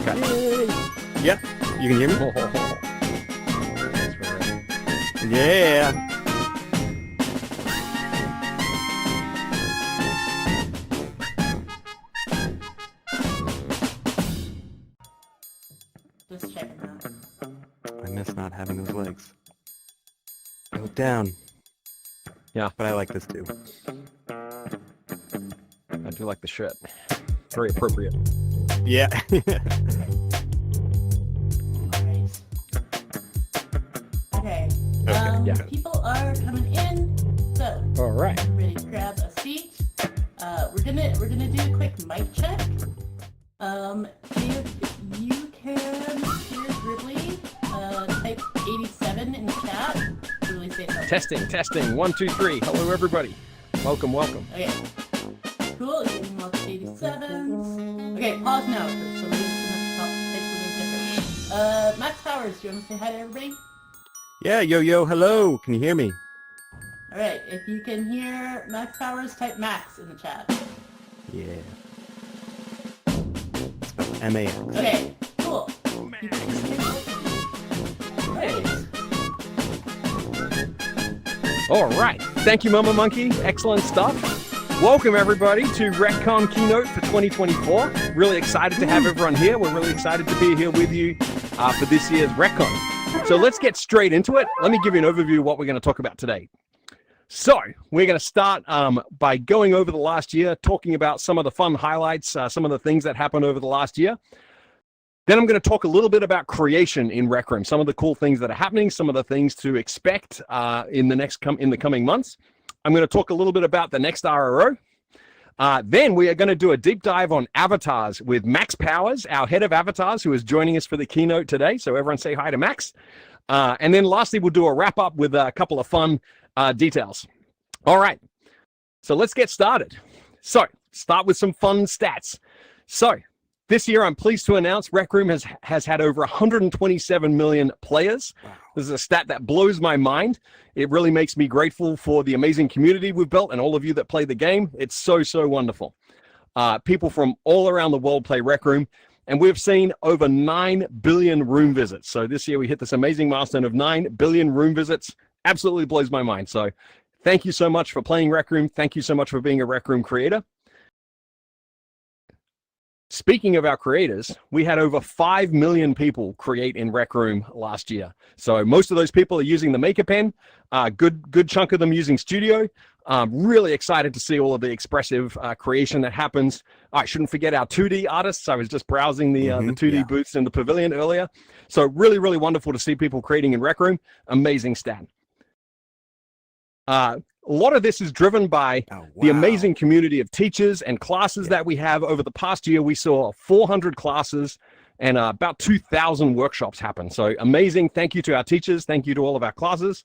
Okay. Yay. Yep. You can hear me? Yeah. Just checking out. I miss not having those legs. I look down. Yeah. But I like this too. I do like the shirt. Very appropriate. Yeah. Okay. Yeah. People are coming in, so All right. ready to grab a seat. We're gonna do a quick mic check. If you can hear Gribbly, type 87 in the chat. Really say something. Testing. 1, 2, 3. Hello, everybody. Welcome. Okay. Cool. You're getting lots of 87s. Okay, pause now because somebody's gonna have to type something different. Max Powers, do you want to say hi to everybody? Yeah, yo, hello. Can you hear me? Alright, if you can hear Max Powers, type Max in the chat. Yeah. M-A-X. Okay, cool. All right. Thank you, Mama Monkey. Excellent stuff. Welcome, everybody, to RecCon Keynote for 2024. Really excited to have everyone here. We're really excited to be here with you for this year's RecCon. So let's get straight into it. Let me give you an overview of what we're going to talk about today. So we're going to start by going over the last year, talking about some of the fun highlights, some of the things that happened over the last year. Then I'm going to talk a little bit about creation in Rec Room, some of the cool things that are happening, some of the things to expect in the coming months. I'm going to talk a little bit about the next RRO. Then we are going to do a deep dive on avatars with Max Powers, our head of avatars, who is joining us for the keynote today. So everyone say hi to Max. And then lastly, we'll do a wrap up with a couple of fun details. All right, so let's get started. So start with some fun stats. So this year, I'm pleased to announce Rec Room has had over 127 million players. Wow. This is a stat that blows my mind. It really makes me grateful for the amazing community we've built and all of you that play the game. It's so wonderful. People from all around the world play Rec Room, and we've seen over 9 billion room visits. So this year, we hit this amazing milestone of 9 billion room visits. Absolutely blows my mind. So thank you so much for playing Rec Room. Thank you so much for being a Rec Room creator. Speaking of our creators, we had over 5 million people create in Rec Room last year. So most of those people are using the Maker Pen. Good chunk of them using Studio. Really excited to see all of the expressive creation that happens. I shouldn't forget our 2D artists. I was just browsing the 2D booths in the pavilion earlier. So really wonderful to see people creating in Rec Room. Amazing stat. A lot of this is driven by the amazing community of teachers and classes that we have. Over the past year, we saw 400 classes and about 2,000 workshops happen. So amazing. Thank you to our teachers. Thank you to all of our classes.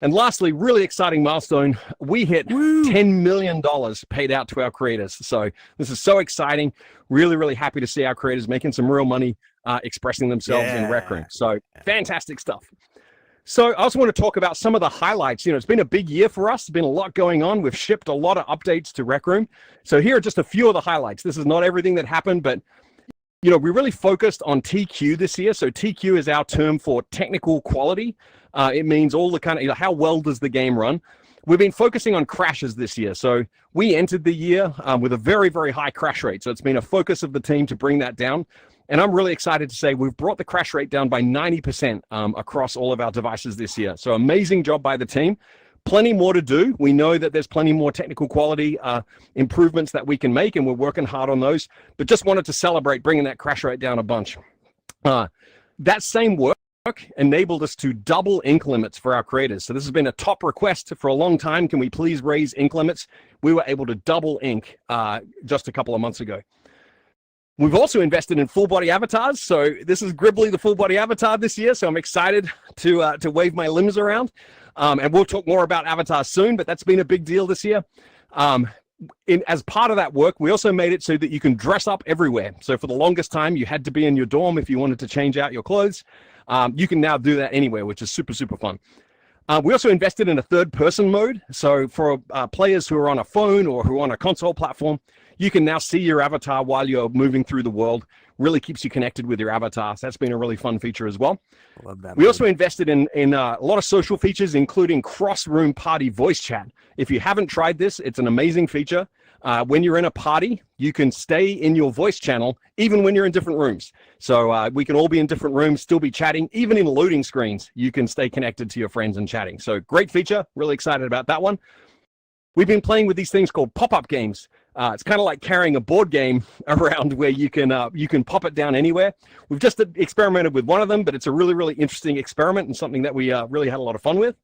And lastly, really exciting milestone. We hit $10 million paid out to our creators. So this is so exciting. Really happy to see our creators making some real money expressing themselves in Rec Room. So fantastic stuff. So I also want to talk about some of the highlights. It's been a big year for us. There's been a lot going on. We've shipped a lot of updates to Rec Room. So here are just a few of the highlights. This is not everything that happened, but we really focused on TQ this year. So TQ is our term for technical quality. It means all the kind of, how well does the game run? We've been focusing on crashes this year. So we entered the year with a very high crash rate. So it's been a focus of the team to bring that down. And I'm really excited to say we've brought the crash rate down by 90% across all of our devices this year. So amazing job by the team. Plenty more to do. We know that there's plenty more technical quality improvements that we can make, and we're working hard on those. But just wanted to celebrate bringing that crash rate down a bunch. That same work enabled us to double ink limits for our creators. So this has been a top request for a long time. Can we please raise ink limits? We were able to double ink just a couple of months ago. We've also invested in full body avatars. So this is Gribbly, the full body avatar this year. So I'm excited to wave my limbs around. And we'll talk more about avatars soon, but that's been a big deal this year. As part of that work, we also made it so that you can dress up everywhere. So for the longest time, you had to be in your dorm if you wanted to change out your clothes. You can now do that anywhere, which is super fun. We also invested in a third-person mode. So for players who are on a phone or who are on a console platform, you can now see your avatar while you're moving through the world. Really keeps you connected with your avatar. So that's been a really fun feature as well. Love that. We also invested in a lot of social features, including cross-room party voice chat. If you haven't tried this, it's an amazing feature. When you're in a party, you can stay in your voice channel, even when you're in different rooms. So we can all be in different rooms, still be chatting. Even in loading screens, you can stay connected to your friends and chatting. So great feature. Really excited about that one. We've been playing with these things called pop-up games. It's kind of like carrying a board game around where you can pop it down anywhere. We've just experimented with one of them, but it's a really, really interesting experiment and something that we really had a lot of fun with.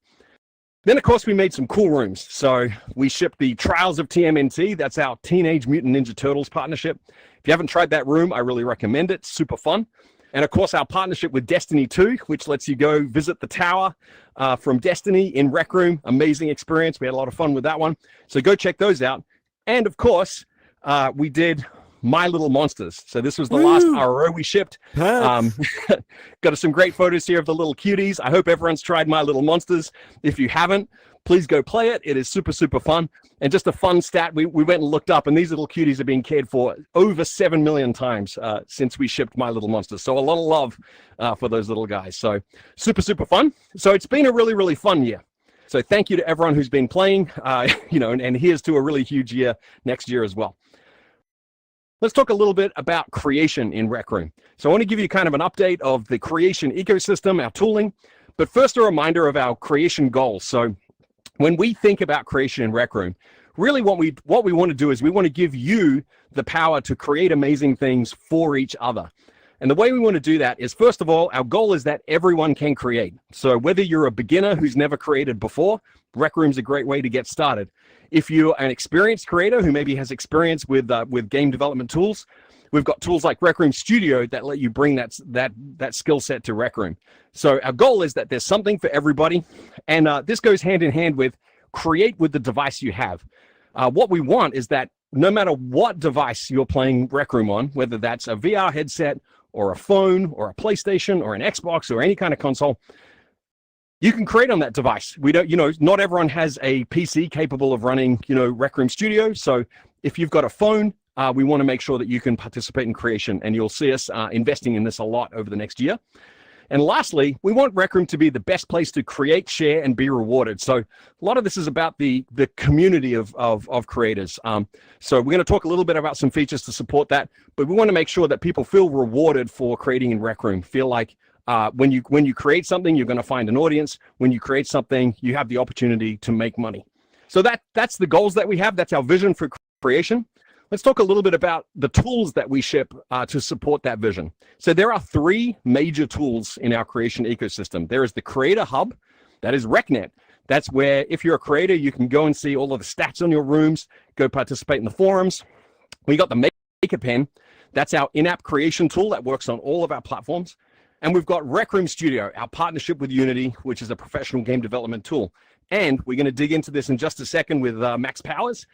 Then, of course, we made some cool rooms. So we shipped the Trials of TMNT. That's our Teenage Mutant Ninja Turtles partnership. If you haven't tried that room, I really recommend it. Super fun. And, of course, our partnership with Destiny 2, which lets you go visit the tower from Destiny in Rec Room. Amazing experience. We had a lot of fun with that one. So go check those out. And, of course, we did My Little Monsters. So this was the last RO we shipped. Got some great photos here of the little cuties. I hope everyone's tried My Little Monsters. If you haven't, please go play it. It is super, super fun. And just a fun stat, we went and looked up, and these little cuties are being cared for over 7 million times since we shipped My Little Monsters. So a lot of love for those little guys. So super, super fun. So it's been a really, really fun year. So thank you to everyone who's been playing, and here's to a really huge year next year as well. Let's talk a little bit about creation in Rec Room. So I want to give you kind of an update of the creation ecosystem, our tooling, but first a reminder of our creation goals. So when we think about creation in Rec Room, really what we want to do is we want to give you the power to create amazing things for each other. And the way we want to do that is, first of all, our goal is that everyone can create. So whether you're a beginner who's never created before, Rec Room's a great way to get started. If you're an experienced creator who maybe has experience with game development tools, we've got tools like Rec Room Studio that let you bring that skill set to Rec Room. So our goal is that there's something for everybody, and this goes hand in hand with create with the device you have. What we want is that no matter what device you're playing Rec Room on, whether that's a VR headset or a phone or a PlayStation or an Xbox or any kind of console, you can create on that device. We don't, not everyone has a PC capable of running, Rec Room Studio. So if you've got a phone, we want to make sure that you can participate in creation, and you'll see us investing in this a lot over the next year. And lastly, we want Rec Room to be the best place to create, share, and be rewarded. So a lot of this is about the community of creators. So we're going to talk a little bit about some features to support that, but we want to make sure that people feel rewarded for creating in Rec Room. Feel like when you create something, you're going to find an audience. When you create something, you have the opportunity to make money. So that's the goals that we have. That's our vision for creation. Let's talk a little bit about the tools that we ship to support that vision. So there are 3 major tools in our creation ecosystem. There is the Creator Hub, that is RecNet. That's where if you're a creator, you can go and see all of the stats on your rooms, go participate in the forums. We got the Maker Pen. That's our in-app creation tool that works on all of our platforms. And we've got Rec Room Studio, our partnership with Unity, which is a professional game development tool. And we're going to dig into this in just a second with maxpowers.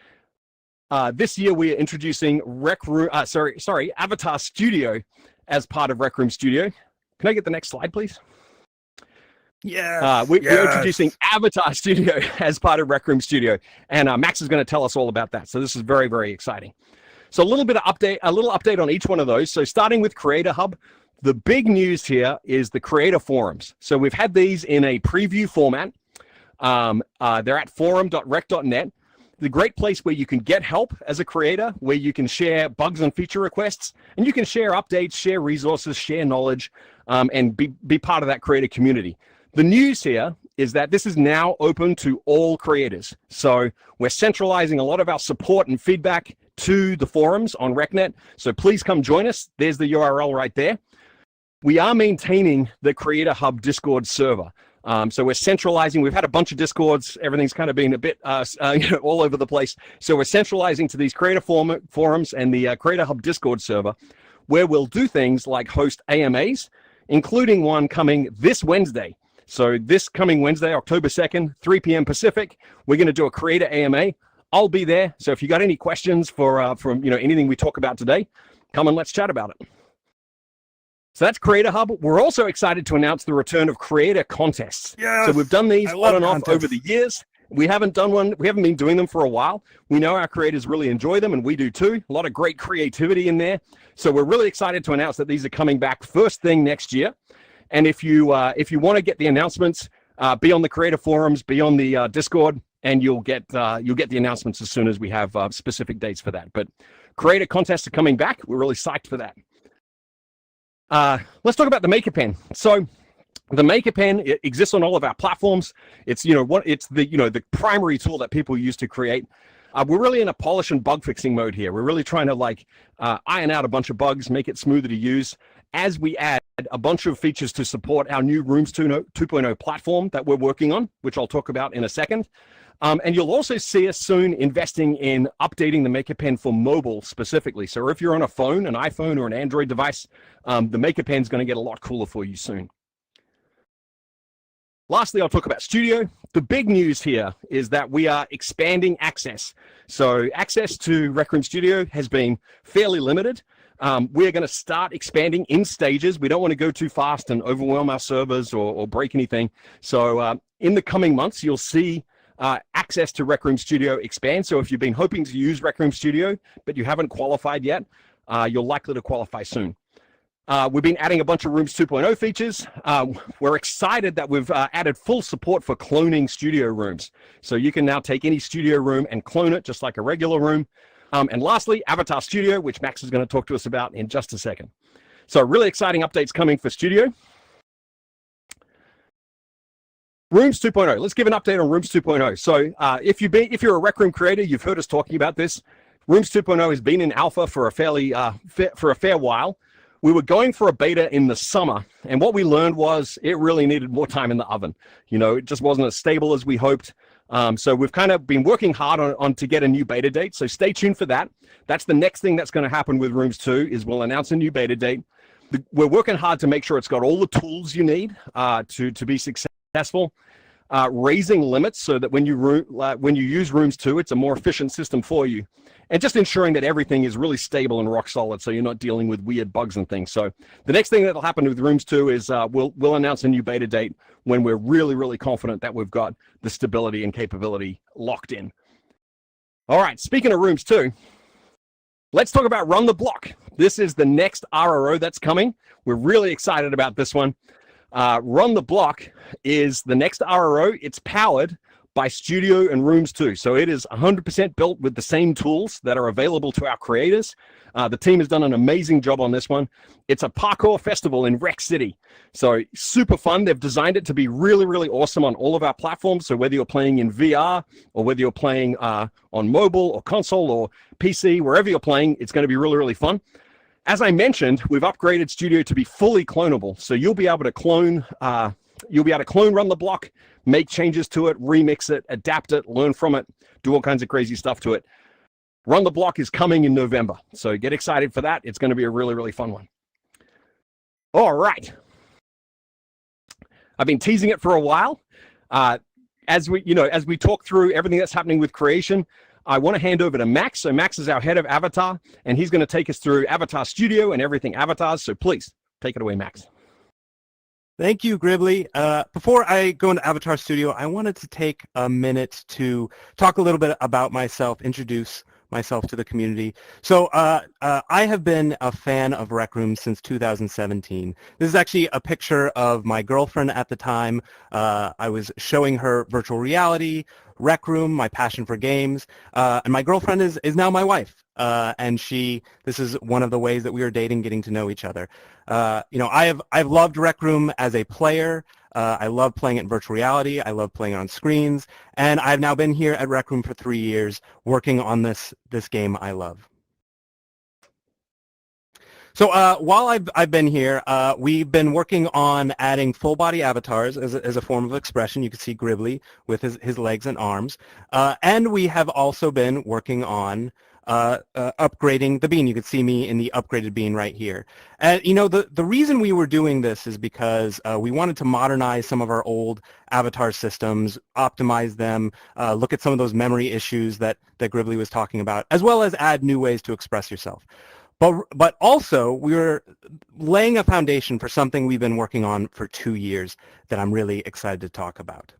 This year we are introducing Avatar Studio as part of Rec Room Studio. Can I get the next slide, please? Yeah. We're introducing Avatar Studio as part of Rec Room Studio, and Max is going to tell us all about that. So this is very, very exciting. So a little update on each one of those. So starting with Creator Hub, the big news here is the creator forums. So we've had these in a preview format. They're at forum.rec.net. The great place where you can get help as a creator, where you can share bugs and feature requests, and you can share updates, share resources, share knowledge, and be part of that creator community. The news here is that this is now open to all creators. So we're centralizing a lot of our support and feedback to the forums on RecNet. So please come join us. There's the URL right there. We are maintaining the Creator Hub Discord server. So we're centralizing. We've had a bunch of Discords. Everything's kind of been a bit all over the place. So we're centralizing to these creator forums and the Creator Hub Discord server, where we'll do things like host AMAs, including one coming this Wednesday. So this coming Wednesday, October 2nd, 3 p.m. Pacific, we're going to do a creator AMA. I'll be there. So if you got any questions from anything we talk about today, come and let's chat about it. So that's Creator Hub. We're also excited to announce the return of creator contests. Yes! So we've done these I love on and off contests. over the years. We haven't been doing them for a while. We know our creators really enjoy them, and we do too. A lot of great creativity in there. So we're really excited to announce that these are coming back first thing next year. And if you want to get the announcements, be on the creator forums, be on the Discord, and you'll get the announcements as soon as we have specific dates for that. But creator contests are coming back. We're really psyched for that. Let's talk about the Maker Pen. So the Maker Pen, it exists on all of our platforms. It's the primary tool that people use to create. We're really in a polish and bug fixing mode here. We're really trying to iron out a bunch of bugs, make it smoother to use as we add a bunch of features to support our new Rooms 2.0 platform that we're working on, which I'll talk about in a second. And you'll also see us soon investing in updating the Maker Pen for mobile specifically. So if you're on a phone, an iPhone or an Android device, the Maker Pen is going to get a lot cooler for you soon. Lastly, I'll talk about Studio. The big news here is that we are expanding access. So access to Rec Room Studio has been fairly limited. We're going to start expanding in stages. We don't want to go too fast and overwhelm our servers or break anything. So in the coming months, you'll see access to Rec Room Studio expand. So if you've been hoping to use Rec Room Studio, but you haven't qualified yet, you're likely to qualify soon. We've been adding a bunch of Rooms 2.0 features. We're excited that we've added full support for cloning studio rooms. So you can now take any studio room and clone it just like a regular room. And lastly, Avatar Studio, which Max is going to talk to us about in just a second. So really exciting updates coming for Studio. Rooms 2.0. Let's give an update on Rooms 2.0. So if you're a Rec Room creator, you've heard us talking about this. Rooms 2.0 has been in alpha for a fair while. We were going for a beta in the summer, and what we learned was it really needed more time in the oven. It just wasn't as stable as we hoped. So we've kind of been working hard on to get a new beta date. So stay tuned for that. That's the next thing that's going to happen with Rooms 2 is we'll announce a new beta date. We're working hard to make sure it's got all the tools you need to be successful. Raising limits so that when you use Rooms 2, it's a more efficient system for you. And just ensuring that everything is really stable and rock solid so you're not dealing with weird bugs and things. So the next thing that'll happen with Rooms 2 is we'll announce a new beta date when we're really, really confident that we've got the stability and capability locked in. All right, speaking of Rooms 2, let's talk about Run the Block. This is the next RRO that's coming. We're really excited about this one. Run the Block is the next RRO. It's powered by Studio and Rooms 2. So it is 100% built with the same tools that are available to our creators. The team has done an amazing job on this one. It's a parkour festival in Rec City. So super fun. They've designed it to be really, really awesome on all of our platforms. So whether you're playing in VR or whether you're playing on mobile or console or PC, wherever you're playing, it's going to be really, really fun. As I mentioned, we've upgraded Studio to be fully clonable. So you'll be able to clone Run the Block, make changes to it, remix it, adapt it, learn from it, do all kinds of crazy stuff to it. Run the Block is coming in November. So get excited for that. It's going to be a really, really fun one. All right. I've been teasing it for a while. As we talk through everything that's happening with creation, I want to hand over to Max. So Max is our head of Avatar, and he's going to take us through Avatar Studio and everything Avatars. So please take it away, Max. Thank you, Gribbly. Before I go into Avatar Studio, I wanted to take a minute to talk a little bit about myself, introduce myself to the community. So I have been a fan of Rec Room since 2017. This is actually a picture of my girlfriend at the time. I was showing her virtual reality, Rec Room, my passion for games, and my girlfriend is now my wife. And this is one of the ways that we are dating, getting to know each other. I've loved Rec Room as a player. I love playing it in virtual reality. I love playing it on screens. And I've now been here at Rec Room for 3 years working on this game I love. So while I've been here, we've been working on adding full body avatars as a form of expression. You can see Gribbly with his legs and arms. And we have also been working on upgrading the bean. You can see me in the upgraded bean right here. And the reason we were doing this is because we wanted to modernize some of our old avatar systems, optimize them, look at some of those memory issues that Gribbly was talking about, as well as add new ways to express yourself. But also, we were laying a foundation for something we've been working on for 2 years that I'm really excited to talk about.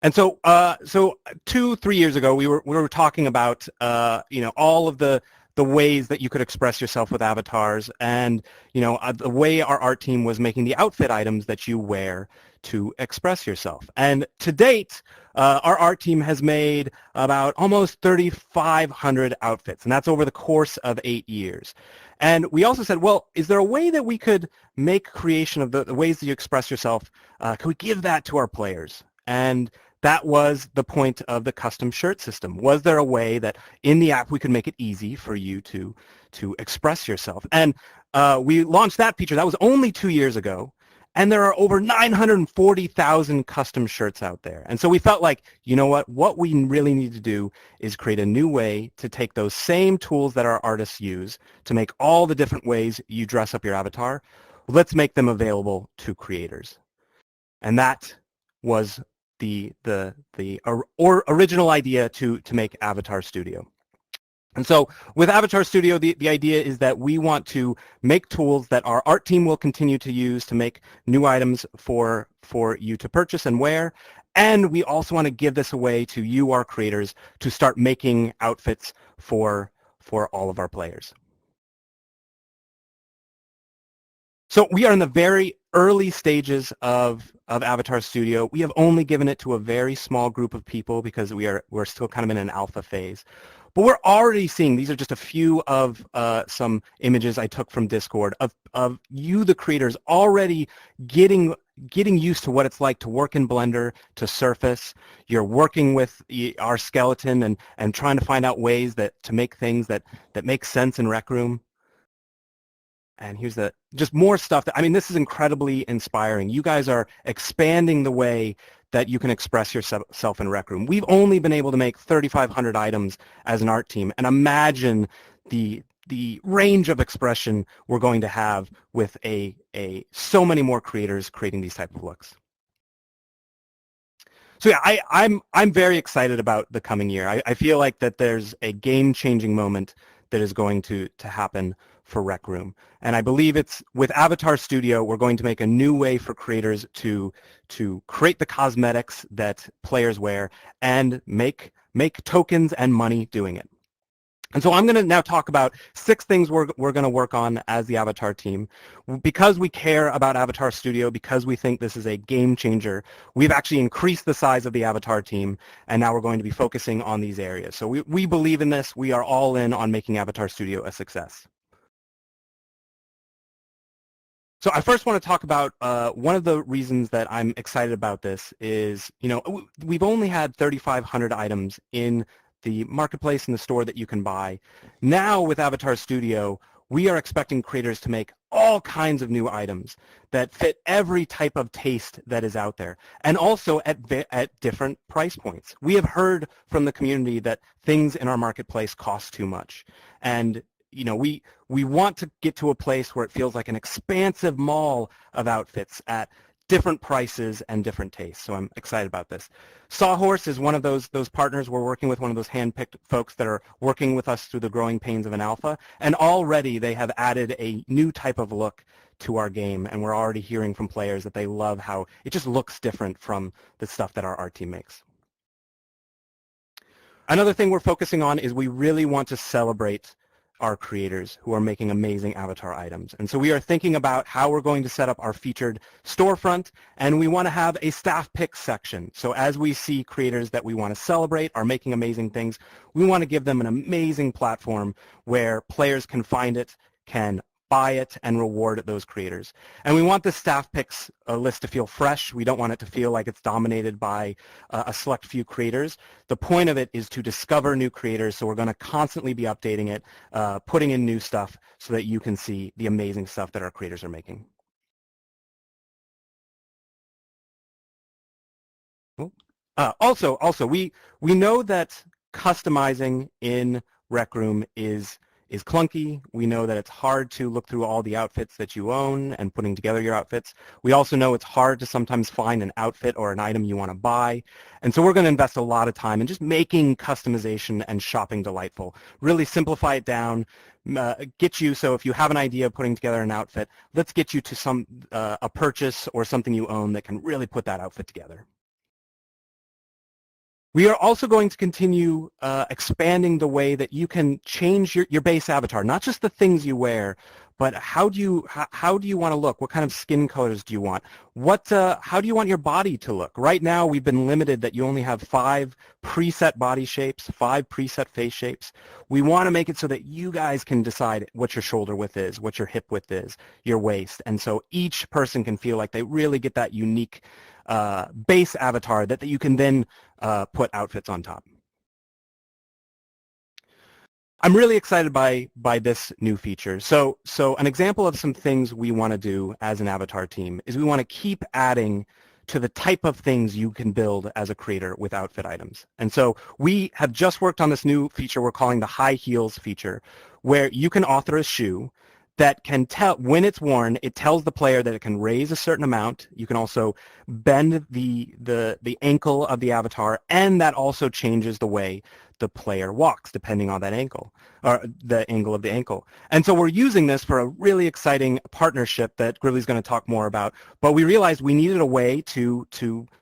And so, 2-3 years ago, we were talking about all of the ways that you could express yourself with avatars, and the way our art team was making the outfit items that you wear to express yourself. And to date, our art team has made about almost 3,500 outfits, and that's over the course of 8 years. And we also said, well, is there a way that we could make creation of the ways that you express yourself, could we give that to our players? And that was the point of the custom shirt system. Was there a way that in the app we could make it easy for you to express yourself? And we launched that feature. That was only 2 years ago. And there are over 940,000 custom shirts out there. And so we felt like, you know what we really need to do is create a new way to take those same tools that our artists use to make all the different ways you dress up your avatar. Let's make them available to creators. And that was the original idea to make Avatar Studio. And so with Avatar Studio, the idea is that we want to make tools that our art team will continue to use to make new items for you to purchase and wear. And we also want to give this away to you, our creators, to start making outfits for all of our players. So we are in the very early stages of Avatar Studio. We have only given it to a very small group of people because we're still kind of in an alpha phase. But we're already seeing, these are just a few of some images I took from Discord of you, the creators, already getting used to what it's like to work in Blender, to surface. You're working with our skeleton and trying to find out ways to make things that make sense in Rec Room. And here's just more stuff. This is incredibly inspiring. You guys are expanding the way that you can express yourself in Rec Room. We've only been able to make 3,500 items as an art team, and imagine the range of expression we're going to have with so many more creators creating these type of looks. So yeah, I'm very excited about the coming year. I feel like that there's a game-changing moment that is going to happen for Rec Room. And I believe it's with Avatar Studio, we're going to make a new way for creators to create the cosmetics that players wear and make tokens and money doing it. And so I'm going to now talk about 6 things we're going to work on as the Avatar team. Because we care about Avatar Studio, because we think this is a game changer, we've actually increased the size of the Avatar team, and now we're going to be focusing on these areas. So we believe in this. We are all in on making Avatar Studio a success. So I first want to talk about one of the reasons that I'm excited about this is, we've only had 3,500 items in the marketplace and the store that you can buy. Now with Avatar Studio, we are expecting creators to make all kinds of new items that fit every type of taste that is out there, and also at different price points. We have heard from the community that things in our marketplace cost too much. And we want to get to a place where it feels like an expansive mall of outfits at different prices and different tastes. So I'm excited about this. Sawhorse is one of those partners. We're working with one of those hand-picked folks that are working with us through the growing pains of an alpha. And already they have added a new type of look to our game. And we're already hearing from players that they love how it just looks different from the stuff that our art team makes. Another thing we're focusing on is we really want to celebrate our creators who are making amazing avatar items. And so we are thinking about how we're going to set up our featured storefront, and we want to have a staff picks section. So as we see creators that we want to celebrate are making amazing things, we want to give them an amazing platform where players can find it, can buy it, and reward those creators. And we want the staff picks list to feel fresh. We don't want it to feel like it's dominated by a select few creators. The point of it is to discover new creators, so we're going to constantly be updating it, putting in new stuff so that you can see the amazing stuff that our creators are making. Also, we know that customizing in Rec Room is is clunky. We know that it's hard to look through all the outfits that you own and putting together your outfits. We also know it's hard to sometimes find an outfit or an item you want to buy. And so we're going to invest a lot of time in just making customization and shopping delightful. Really simplify it down, get you, so if you have an idea of putting together an outfit, let's get you to a purchase or something you own that can really put that outfit together. We are also going to continue expanding the way that you can change your base avatar, not just the things you wear, but how do you want to look? What kind of skin colors do you want? How do you want your body to look? Right now, we've been limited that you only have 5 preset body shapes, 5 preset face shapes. We want to make it so that you guys can decide what your shoulder width is, what your hip width is, your waist, and so each person can feel like they really get that unique base avatar that you can then put outfits on top. I'm really excited by this new feature. So an example of some things we want to do as an avatar team is we want to keep adding to the type of things you can build as a creator with outfit items. And so we have just worked on this new feature we're calling the high heels feature, where you can author a shoe that can tell, when it's worn, it tells the player that it can raise a certain amount. You can also bend the ankle of the avatar, and that also changes the way the player walks depending on that ankle, or the angle of the ankle. And so we're using this for a really exciting partnership that Gribbly is going to talk more about, but we realized we needed a way to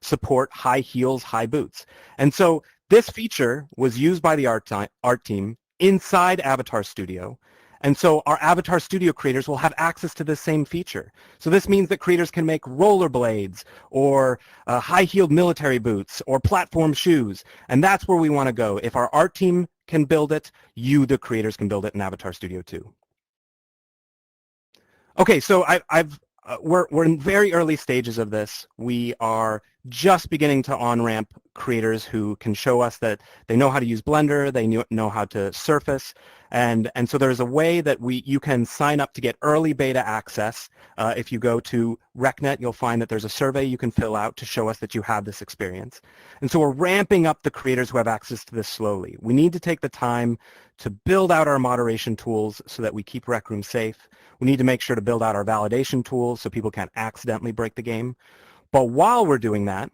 support high heels, high boots. And so this feature was used by the art team inside Avatar Studio. And so our Avatar Studio creators will have access to this same feature. So this means that creators can make rollerblades or high-heeled military boots or platform shoes. And that's where we want to go. If our art team can build it, you, the creators, can build it in Avatar Studio too. Okay, so we're in very early stages of this. We are just beginning to on-ramp creators who can show us that they know how to use Blender, they know how to surface, and so there's a way that you can sign up to get early beta access. If you go to RecNet, you'll find that there's a survey you can fill out to show us that you have this experience. And so we're ramping up the creators who have access to this slowly. We need to take the time to build out our moderation tools so that we keep Rec Room safe. We need to make sure to build out our validation tools so people can't accidentally break the game. But while we're doing that,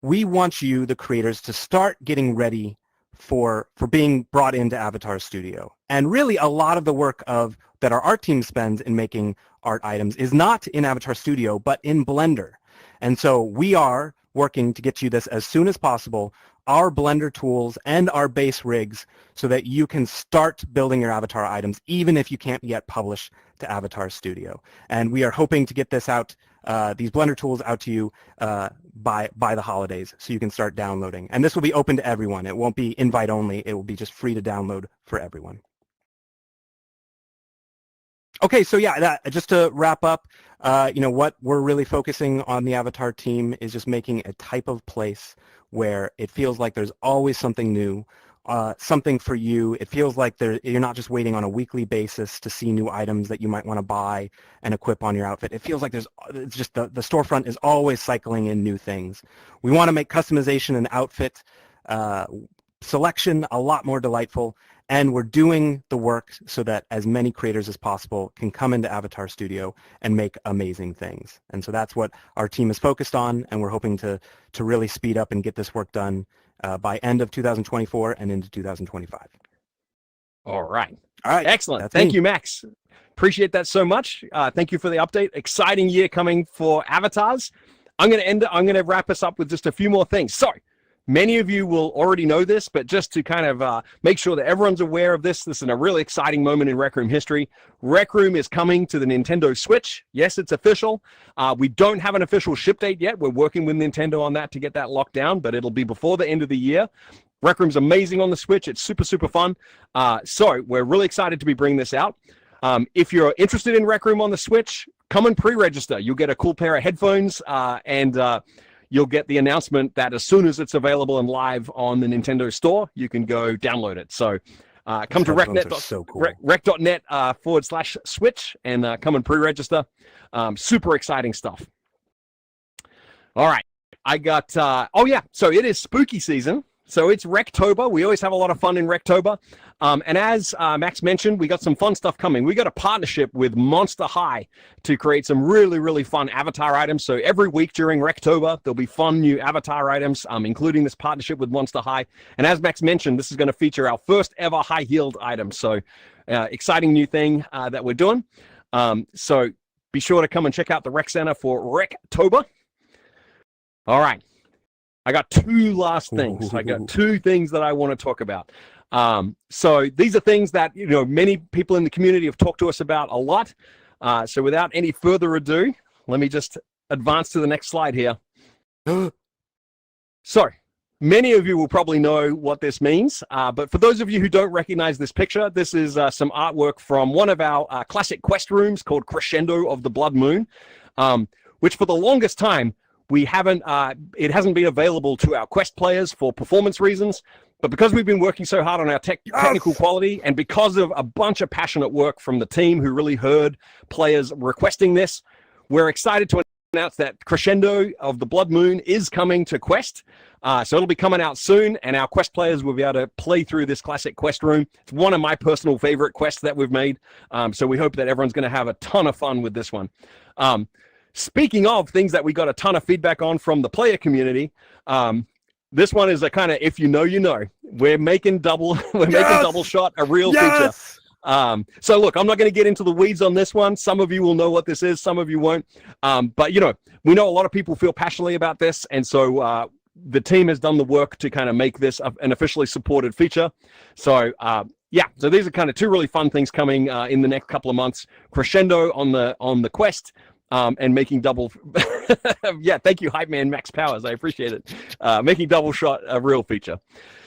we want you, the creators, to start getting ready for being brought into Avatar Studio. And really a lot of the work that our art team spends in making art items is not in Avatar Studio, but in Blender. And so we are working to get you this as soon as possible, our Blender tools and our base rigs, so that you can start building your avatar items even if you can't yet publish to Avatar Studio. And we are hoping to get this out, these Blender tools out to you by the holidays, so you can start downloading. And this will be open to everyone. It won't be invite only. It will be just free to download for everyone. Okay, so yeah, just to wrap up, what we're really focusing on the Avatar team is just making a type of place where it feels like there's always something new, something for you. It feels like you're not just waiting on a weekly basis to see new items that you might want to buy and equip on your outfit. It feels like it's just the storefront is always cycling in new things. We want to make customization and outfit selection a lot more delightful, and we're doing the work so that as many creators as possible can come into Avatar Studio and make amazing things. And so that's what our team is focused on, and we're hoping to really speed up and get this work done by end of 2024 and into 2025. All right. Excellent. Thank you, Max. Appreciate that so much. Thank you for the update. Exciting year coming for avatars. I'm going to wrap us up with just a few more things. Sorry. Many of you will already know this, but just to kind of make sure that everyone's aware of this is a really exciting moment in Rec Room history. Rec Room is coming to the Nintendo Switch. Yes, it's official. We don't have an official ship date yet. We're working with Nintendo on that to get that locked down, but it'll be before the end of the year. Rec Room's amazing on the Switch. It's super, super fun. So we're really excited to be bringing this out. If you're interested in Rec Room on the Switch, come and pre-register. You'll get a cool pair of headphones and you'll get the announcement that as soon as it's available and live on the Nintendo Store, you can go download it. So come to RecNet, so cool. rec.net /Switch and come and pre-register. Super exciting stuff. All right. I got, so it is spooky season. So it's Rectober. We always have a lot of fun in Rectober. And as Max mentioned, we got some fun stuff coming. We got a partnership with Monster High to create some really, really fun avatar items. So every week during Rectober, there'll be fun new avatar items, including this partnership with Monster High. And as Max mentioned, this is going to feature our first ever high-heeled item. So exciting new thing that we're doing. So be sure to come and check out the Rec Center for Rectober. All right. I got two last things. I got two things that I want to talk about. So these are things that, many people in the community have talked to us about a lot. So without any further ado, let me just advance to the next slide here. So many of you will probably know what this means. But for those of you who don't recognize this picture, this is some artwork from one of our classic quest rooms called Crescendo of the Blood Moon, which for the longest time, we haven't, it hasn't been available to our quest players for performance reasons, but because we've been working so hard on our technical quality and because of a bunch of passionate work from the team who really heard players requesting this, we're excited to announce that Crescendo of the Blood Moon is coming to Quest. So it'll be coming out soon, and our quest players will be able to play through this classic quest room. It's one of my personal favorite quests that we've made. So we hope that everyone's going to have a ton of fun with this one. Speaking of things that we got a ton of feedback on from the player community, this one is a kind of, if you know, you know. We're making double shot a real feature. So look, I'm not going to get into the weeds on this one. Some of you will know what this is, some of you won't. But we know a lot of people feel passionately about this, and so the team has done the work to kind of make this an officially supported feature. So yeah, so these are kind of two really fun things coming in the next couple of months. Crescendo on the quest. And making double, yeah, thank you, Hype Man Max Powers. I appreciate it. Making double shot a real feature.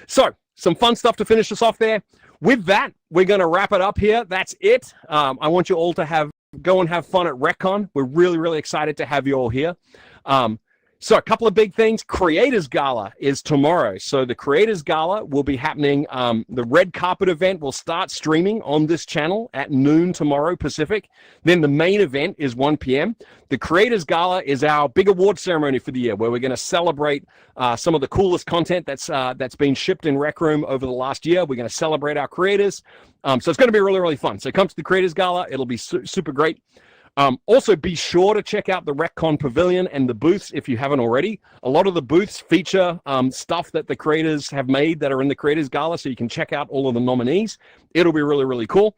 So some fun stuff to finish us off there. With that, we're going to wrap it up here. That's it. I want you all to go and have fun at RecCon. We're really, really excited to have you all here. So a couple of big things. Creators Gala is tomorrow. So the Creators Gala will be happening. The Red Carpet event will start streaming on this channel at noon tomorrow Pacific. Then the main event is 1 p.m. The Creators Gala is our big award ceremony for the year, where we're going to celebrate some of the coolest content that's been shipped in Rec Room over the last year. We're going to celebrate our creators. So it's going to be really, really fun. So come to the Creators Gala. It'll be super great. Also, be sure to check out the RecCon Pavilion and the booths if you haven't already. A lot of the booths feature stuff that the creators have made that are in the Creators Gala, so you can check out all of the nominees. It'll be really, really cool.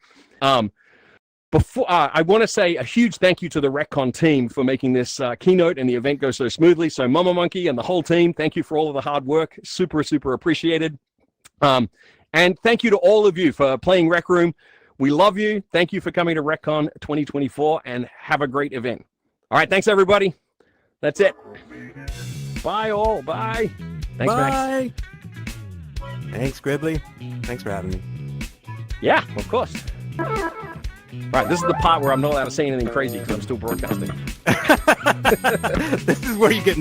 Before I want to say a huge thank you to the RecCon team for making this keynote and the event go so smoothly. So Mama Monkey and the whole team, thank you for all of the hard work. Super, super appreciated. And thank you to all of you for playing Rec Room. We love you. Thank you for coming to RecCon 2024, and have a great event. All right, thanks, everybody. That's it. Bye, all. Bye. Thanks, Bye. Max. Thanks, Gribbly. Thanks for having me. Yeah, of course. All right, this is the part where I'm not allowed to say anything crazy because I'm still broadcasting. This is where you get